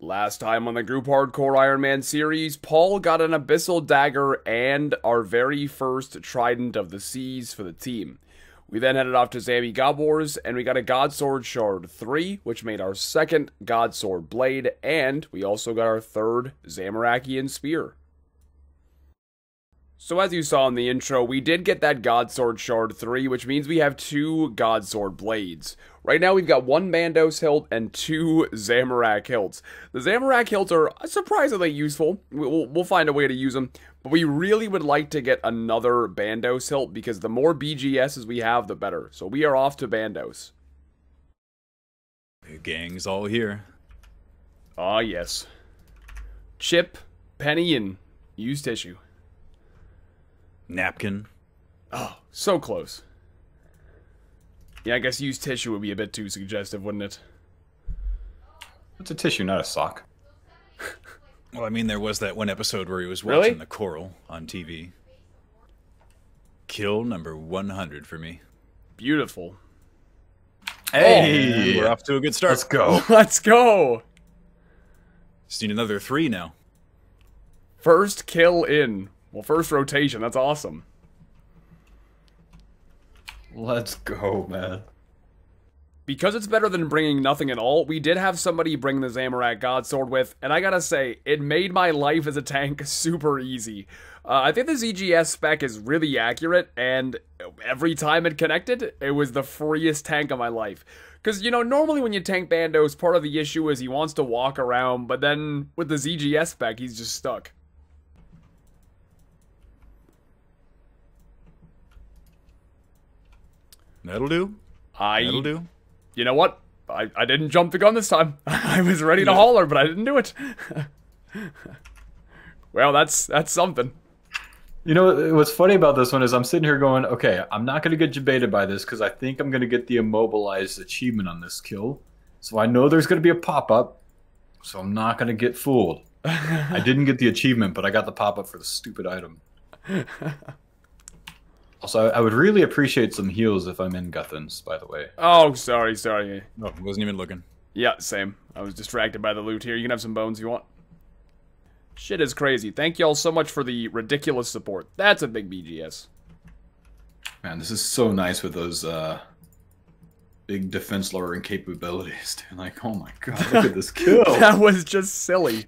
Last time on the Group Hardcore Ironman series, Paul got an Abyssal Dagger and our very first Trident of the Seas for the team. We then headed off to Zami Gabors, and we got a Godsword Shard 3, which made our second Godsword Blade, and we also got our third Zamorakian Spear. So as you saw in the intro, we did get that Godsword Shard 3, which means we have two Godsword Blades. Right now we've got one Bandos hilt and two Zamorak hilts. The Zamorak hilts are surprisingly useful. We'll find a way to use them. But we really would like to get another Bandos hilt because the more BGSs we have, the better. So we are off to Bandos. The gang's all here. Ah, yes. Chip, penny, and used tissue. Napkin. Oh, so close. Yeah, I guess used tissue would be a bit too suggestive, wouldn't it? It's a tissue, not a sock. Well, I mean, there was that one episode where he was watching the coral on TV. Kill number 100 for me. Beautiful. Hey! Oh, we're off to a good start. Let's go. Let's go! Just need another 3 now. First kill in. Well, first rotation. That's awesome. Let's go, man. Because it's better than bringing nothing at all, we did have somebody bring the Zamorak Godsword with, and I gotta say, it made my life as a tank super easy. I think the ZGS spec is really accurate, and every time it connected, it was the freest tank of my life. Because, you know, normally when you tank Bandos, part of the issue is he wants to walk around, but then with the ZGS spec, he's just stuck. That'll do. That'll do. You know what? I didn't jump the gun this time. I was ready to holler, but I didn't do it. Well, that's something. You know, what's funny about this one is I'm sitting here going, okay, I'm not going to get debated by this because I think I'm going to get the immobilized achievement on this kill. So I know there's going to be a pop-up, so I'm not going to get fooled. I didn't get the achievement, but I got the pop-up for the stupid item. Also, I would really appreciate some heals if I'm in Guthans, by the way. Oh, sorry. Oh, wasn't even looking. Yeah, same. I was distracted by the loot here. You can have some bones if you want. Shit is crazy. Thank y'all so much for the ridiculous support. That's a big BGS. Man, this is so nice with those big defense lowering capabilities. Dude. Like, oh my god, look at this kill. That was just silly.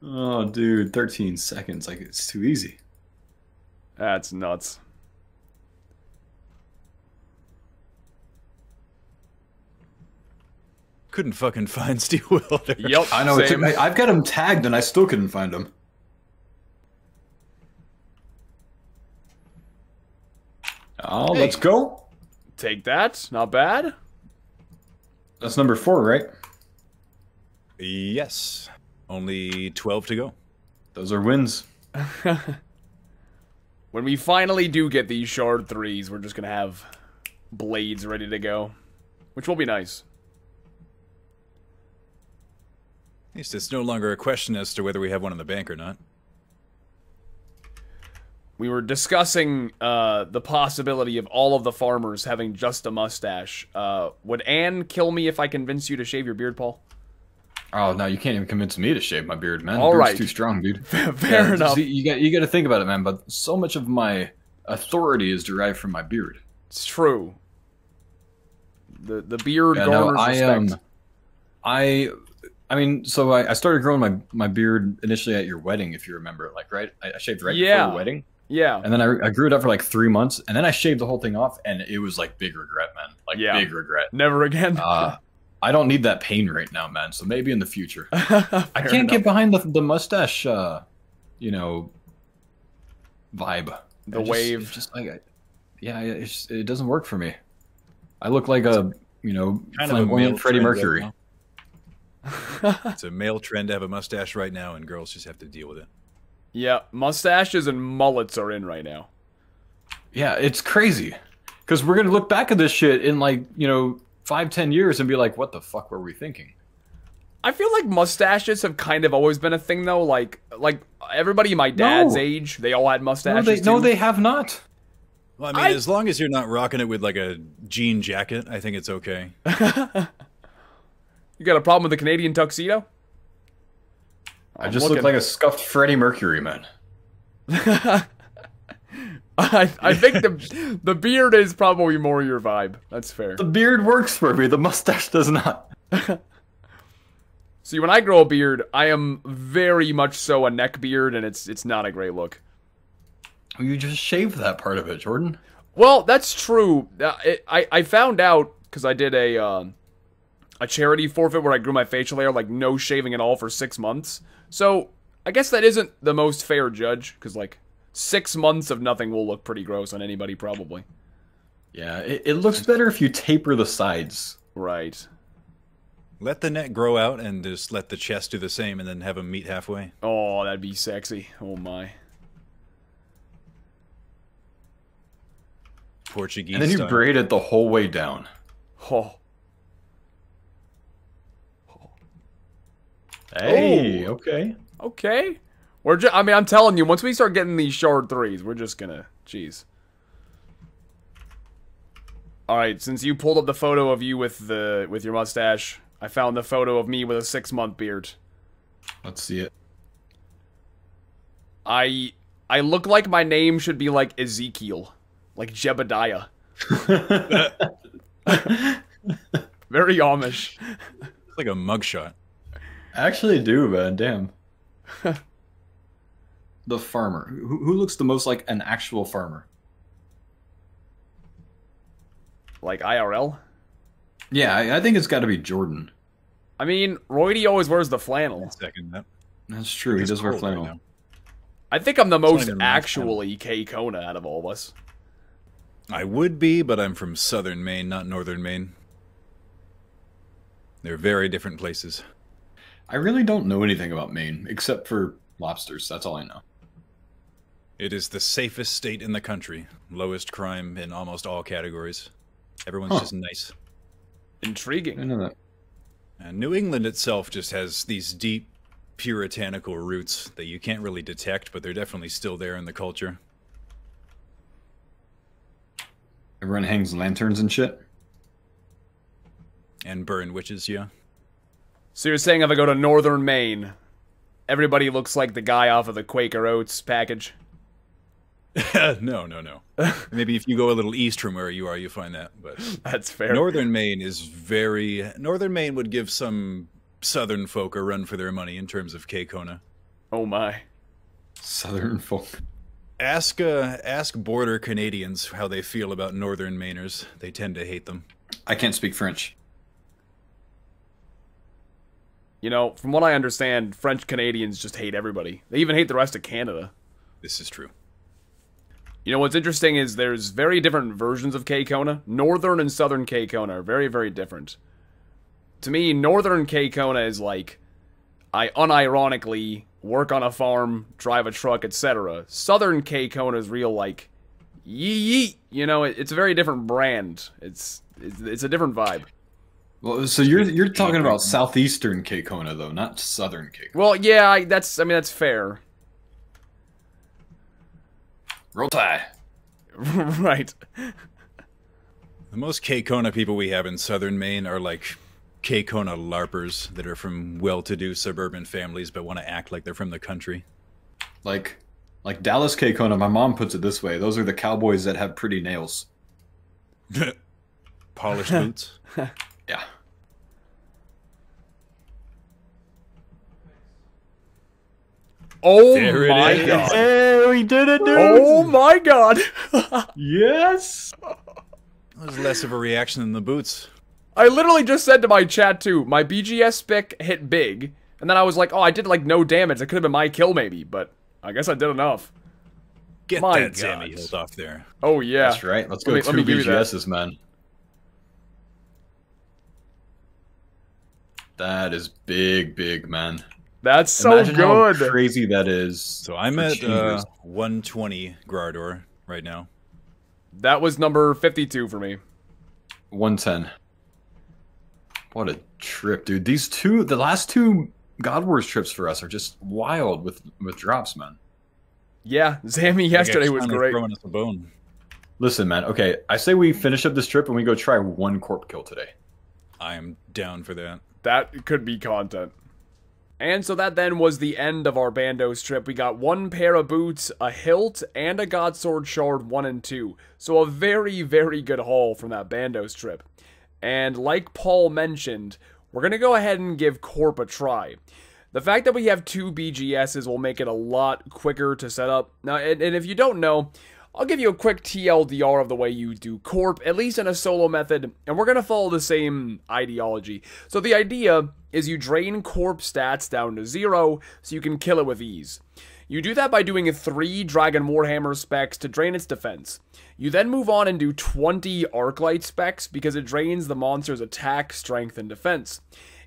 Oh, dude, 13 seconds. Like, it's too easy. That's nuts. Couldn't fucking find Steel Wilder. Yep, I know. I've got him tagged and I still couldn't find him. Oh, hey. Let's go. Take that. Not bad. That's number 4, right? Yes. Only 12 to go. Those are wins. When we finally do get these Shard 3s, we're just going to have blades ready to go. Which will be nice. At least it's no longer a question as to whether we have one in the bank or not. We were discussing the possibility of all of the farmers having just a mustache. Would Anne kill me if I convinced you to shave your beard, Paul? Oh, no, you can't even convince me to shave my beard, man. All right. Beard's too strong, dude. Fair enough. See, you got to think about it, man, but so much of my authority is derived from my beard. It's true. The beard garners respect. I mean, so I started growing my beard initially at your wedding, if you remember it, like, right? I shaved right before your wedding. Yeah. And then I grew it up for like 3 months, and then I shaved the whole thing off, and it was like big regret, man. Like, big regret. Never again. I don't need that pain right now, man, so maybe in the future. I can't get behind the mustache, you know, vibe. The wave. It's just like, it doesn't work for me. I look like a, you know, flamboyant Freddie Mercury. Right, it's a male trend to have a mustache right now, and girls just have to deal with it. Yeah, mustaches and mullets are in right now. Yeah, it's crazy. Because we're going to look back at this shit in, like, you know, 5-10 years and be like, what the fuck were we thinking? I feel like mustaches have kind of always been a thing, though. Like everybody my dad's age, they all had mustaches, No, they have not. Well, I mean, as long as you're not rocking it with, like, a jean jacket, I think it's okay. You got a problem with the Canadian tuxedo? I just look like a scuffed Freddie Mercury, man. I think the beard is probably more your vibe. That's fair. The beard works for me. The mustache does not. See, when I grow a beard, I am very much so a neck beard, and it's not a great look. You just shaved that part of it, Jordan. Well, that's true. I found out because I did a charity forfeit where I grew my facial hair like no shaving at all for 6 months. So I guess that isn't the most fair judge because like 6 months of nothing will look pretty gross on anybody probably. Yeah, it looks better if you taper the sides. Right. Let the neck grow out and just let the chest do the same and then have them meet halfway. Oh, that'd be sexy. Oh my. Portuguese And then you style. braid it the whole way down. Oh. Hey, okay. Okay. I mean, I'm telling you, once we start getting these short threes, we're just gonna... Jeez. Alright, since you pulled up the photo of you with your mustache, I found the photo of me with a 6-month beard. Let's see it. I look like my name should be like Ezekiel. Like Jebediah. Very Amish. It's like a mugshot. I actually do, man. Damn. The farmer. Who looks the most like an actual farmer? Like IRL? Yeah, I think it's got to be Jordan. I mean, Roidie always wears the flannel. Second that. That's true. He It's does wear cold right flannel. now. I think I'm the not most even my actually K-Kona out of all of us. I would be, but I'm from southern Maine, not northern Maine. They're very different places. I really don't know anything about Maine except for lobsters. That's all I know. It is the safest state in the country. Lowest crime in almost all categories. Everyone's Huh. just nice. I Intriguing. know that. And New England itself just has these deep, puritanical roots that you can't really detect, but they're definitely still there in the culture. Everyone hangs lanterns and shit. And burn witches, yeah. So you're saying if I go to northern Maine, everybody looks like the guy off of the Quaker Oats package? No. Maybe if you go a little east from where you are, you find that. But That's fair. northern Maine is very... Northern Maine would give some southern folk a run for their money in terms of K-Kona. Oh my. Southern folk. Ask border Canadians how they feel about northern Mainers. They tend to hate them. I can't speak French. You know, from what I understand, French Canadians just hate everybody. They even hate the rest of Canada. This is true. You know, what's interesting is there's very different versions of K-Kona. Northern and southern K-Kona are very, very different. To me, northern K-Kona is like, I unironically work on a farm, drive a truck, etc. Southern K-Kona is real like, yee. You know, it's a very different brand. It's a different vibe. Well, so you're talking about southeastern K-Kona though, not southern K-Kona. Well, yeah, that's fair. Roll Tide. Right. The most K-Kona people we have in southern Maine are like K-Kona LARPers that are from well-to-do suburban families but want to act like they're from the country. Like Dallas K-Kona, my mom puts it this way. Those are the cowboys that have pretty nails. Polished boots. Yeah. Oh There it my is. god. Hey, we did it, dude! Oh my god. Yes! That was less of a reaction than the boots. I literally just said to my chat too, my BGS spick hit big, and then I was like, oh, I did like no damage. It could have been my kill maybe, but I guess I did enough. Get My that Sammy God. hilt off there. Oh yeah. That's right. Let's go Let me two give you that. BGSs, man. That is big, man. That's so Imagine how good. crazy that is. So I'm for at chambers. 120 Grador right now. That was number 52 for me. 110. What a trip, dude. The last two God Wars trips for us are just wild with drops, man. Yeah, Zammy yesterday was Finally great. Throwing us a bone. Listen, man. Okay, I say we finish up this trip and we go try one corp kill today. I am down for that. That could be content. And so that then was the end of our Bandos trip. We got 1 pair of boots, a hilt, and a Godsword Shard 1 and 2. So a very, very good haul from that Bandos trip. And like Paul mentioned, we're going to go ahead and give Corp a try. The fact that we have 2 BGSs will make it a lot quicker to set up. Now, and if you don't know, I'll give you a quick TLDR of the way you do Corp, at least in a solo method, and we're going to follow the same ideology. So the idea is you drain Corp stats down to 0 so you can kill it with ease. You do that by doing 3 Dragon Warhammer specs to drain its defense. You then move on and do 20 Arclight specs because it drains the monster's attack, strength, and defense.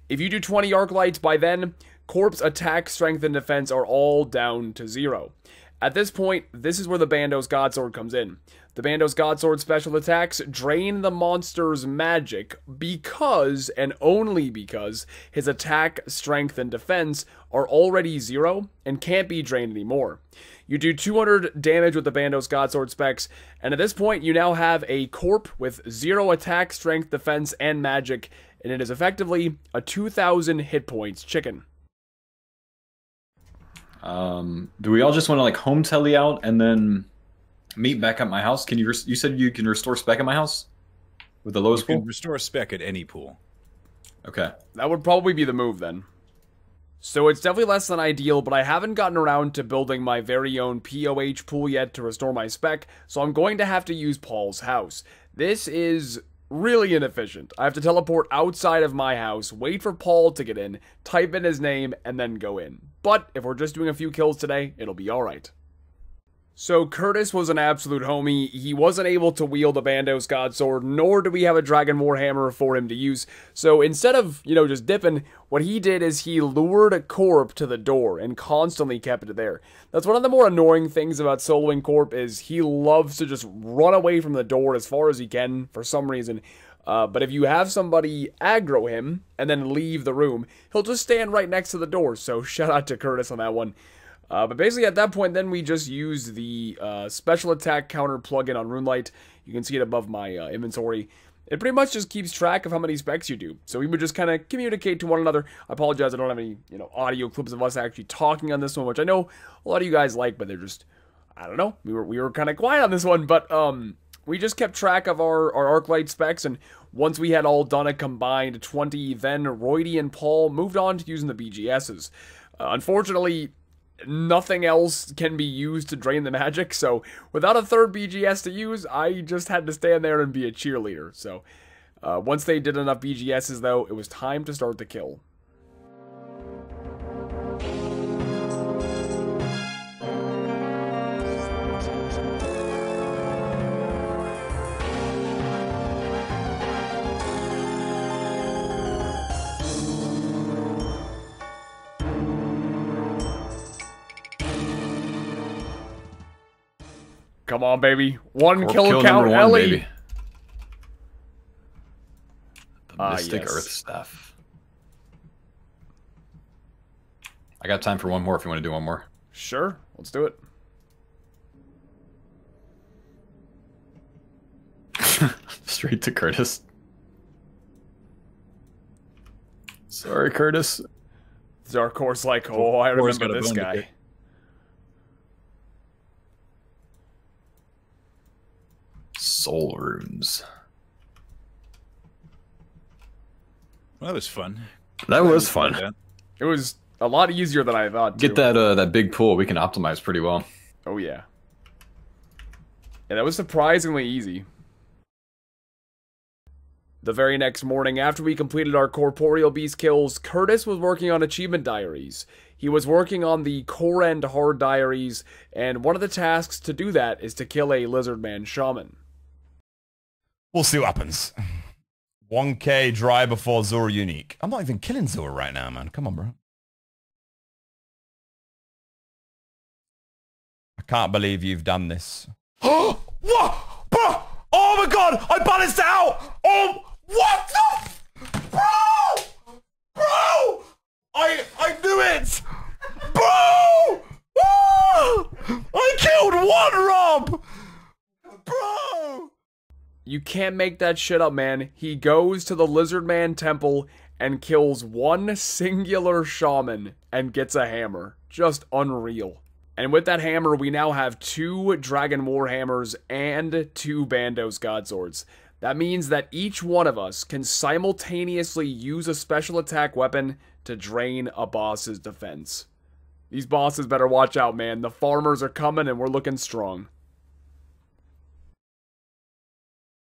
If you do 20 Arclights by then, Corp's attack, strength, and defense are all down to 0. At this point, this is where the Bandos Godsword comes in. The Bandos Godsword special attacks drain the monster's magic because, and only because, his attack, strength, and defense are already 0 and can't be drained anymore. You do 200 damage with the Bandos Godsword specs, and at this point you now have a Corp with 0 attack, strength, defense, and magic, and it is effectively a 2,000 hit points chicken. Do we all just want to like home telly out and then meet back at my house? Can you? You said you can restore spec at my house with the lowest You pool. can restore spec at any pool. Okay. That would probably be the move then. So it's definitely less than ideal, but I haven't gotten around to building my very own POH pool yet to restore my spec, so I'm going to have to use Paul's house. This is really inefficient. I have to teleport outside of my house, wait for Paul to get in, type in his name, and then go in. But if we're just doing a few kills today, it'll be alright. So Curtis was an absolute homie. He wasn't able to wield a Bandos Godsword, nor do we have a Dragon Warhammer for him to use. So instead of, just dipping, what he did is he lured a Corp to the door and constantly kept it there. That's one of the more annoying things about soloing Corp is he loves to just run away from the door as far as he can for some reason. But if you have somebody aggro him and then leave the room, he'll just stand right next to the door. So shout out to Curtis on that one. But basically at that point then we just use the special attack counter plugin on RuneLite. You can see it above my inventory. It pretty much just keeps track of how many specs you do. So we would just kind of communicate to one another. I apologize, I don't have any audio clips of us actually talking on this one, which I know a lot of you guys like, but they're just, I don't know, we were kind of quiet on this one, but we just kept track of our Arclight specs, and once we had all done a combined 20, then Roidie and Paul moved on to using the BGSs. Unfortunately, nothing else can be used to drain the magic, so without a third BGS to use, I just had to stand there and be a cheerleader. So once they did enough BGSs though, it was time to start the kill. Come on, baby. One kill count, Ellie. Baby. The Mystic yes. Earth Staff. I got time for one more if you want to do one more. Sure, let's do it. Straight to Curtis. Sorry, Curtis. Dark Horse like, oh, I remember this guy. Soul runes. Well, that was fun. That was fun. It was a lot easier than I thought, too. Get that big pool. We can optimize pretty well. Oh, yeah. Yeah, that was surprisingly easy. The very next morning, after we completed our corporeal beast kills, Curtis was working on achievement diaries. He was working on the core end hard diaries, and one of the tasks to do that is to kill a lizardman shaman. We'll see what happens. 1k dry before Zora unique. I'm not even killing Zora right now, man. Come on, bro. I can't believe you've done this. What? Bro! Oh my god! I balanced it out! Oh, what the? Bro! Bro! I knew it! Bro! Ah! I killed one Rob! Bro! You can't make that shit up, man. He goes to the Lizardman Temple and kills one singular shaman and gets a hammer. Just unreal. And with that hammer, we now have 2 Dragon Warhammers and 2 Bandos Godswords. That means that each one of us can simultaneously use a special attack weapon to drain a boss's defense. These bosses better watch out, man. The farmers are coming and we're looking strong.